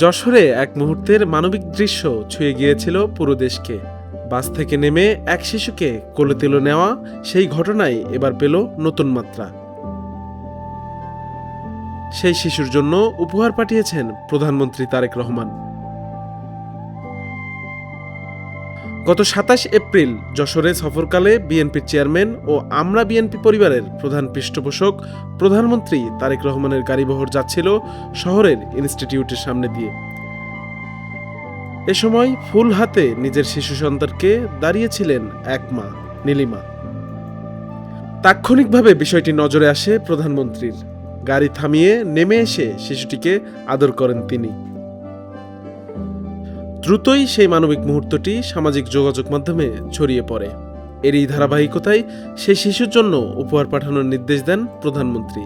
যশোরে এক মুহূর্তের মানবিক দৃশ্য ছুঁয়ে গিয়েছিল পুরো দেশকে। বাস থেকে নেমে এক শিশুকে কোলে তুলে নেওয়া, সেই ঘটনায় এবার পেল নতুন মাত্রা। সেই শিশুর জন্য উপহার পাঠিয়েছেন প্রধানমন্ত্রী তারেক রহমান। গত ২৭ এপ্রিল যশোরে সফরকালে বিএনপির চেয়ারম্যান ও আমরা বিএনপি পরিবারের প্রধান পৃষ্ঠপোষক প্রধানমন্ত্রী তারেক রহমানের গাড়িবহর যাচ্ছিল শহরের ইনস্টিটিউটের সামনে দিয়ে। এ সময় ফুল হাতে নিজের শিশু সন্তানকে দাঁড়িয়েছিলেন এক মা, নীলিমা। তাৎক্ষণিকভাবে বিষয়টি নজরে আসে প্রধানমন্ত্রীর। গাড়ি থামিয়ে নেমে এসে শিশুটিকে আদর করেন তিনি। দ্রুতই সেই মানবিক মুহূর্তটি সামাজিক যোগাযোগ মাধ্যমে ছড়িয়ে পড়ে। এরই ধারাবাহিকতায় সেই শিশুর জন্য উপহার পাঠানোর নির্দেশ দেন প্রধানমন্ত্রী।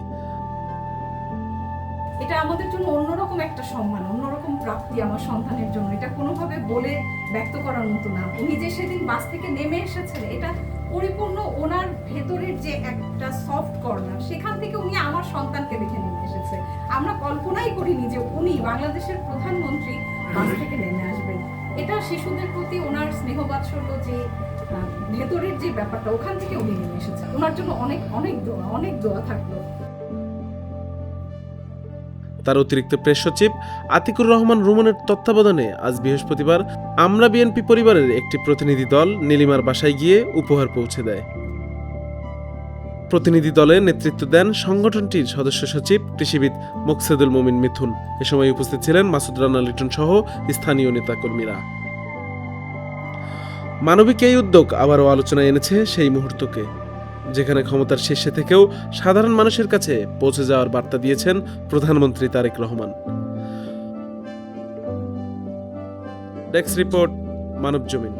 এটা আমাদের জন্য অন্যরকম একটা সম্মান, অন্যরকম প্রাপ্তি আমার সন্তানের জন্য। এটা কোনোভাবে বলে ব্যক্ত করার মতো না। উনি যে সেদিন বাস থেকে নেমে এসেছেন, এটা পরিপূর্ণ ওনার ভেতরের যে একটা সফট কর্নার, সেখান থেকে উনি আমার সন্তানকে দেখে নেমে এসেছে। আমরা কল্পনাই করিনি যে উনি বাংলাদেশের প্রধানমন্ত্রী বাস থেকে নেমে আসবেন। এটা শিশুদের প্রতি ওনার স্নেহ বাৎসল্য, যে ভেতরের যে ব্যাপারটা, ওখান থেকে উনি নেমে এসেছেন। ওনার জন্য অনেক অনেক দোয়া থাকলো। তার অতিরিক্ত প্রেস সচিব আতিকুর রহমান রুমনের তত্ত্বাবধানে আজ বৃহস্পতিবার আমরা বিএনপি পরিবারের একটি প্রতিনিধি দল নীলিমার বাসায় গিয়ে উপহার পৌঁছে দেয়। প্রতিনিধি দলে নেতৃত্ব দেন সংগঠনটির সদস্য সচিব কৃষিবিদ মোকসেদুল মোমিন মিথুন। এ সময় উপস্থিত ছিলেন মাসুদ রানা লিটন সহ স্থানীয় নেতাকর্মীরা। মানবিক এই উদ্যোগ আবারও আলোচনায় এনেছে সেই মুহূর্তকে, যেখানে ক্ষমতার শীর্ষে থেকেও সাধারণ মানুষের কাছে পৌঁছে যাওয়ার বার্তা দিয়েছেন প্রধানমন্ত্রী তারেক রহমান। Desk report, Manabzamin.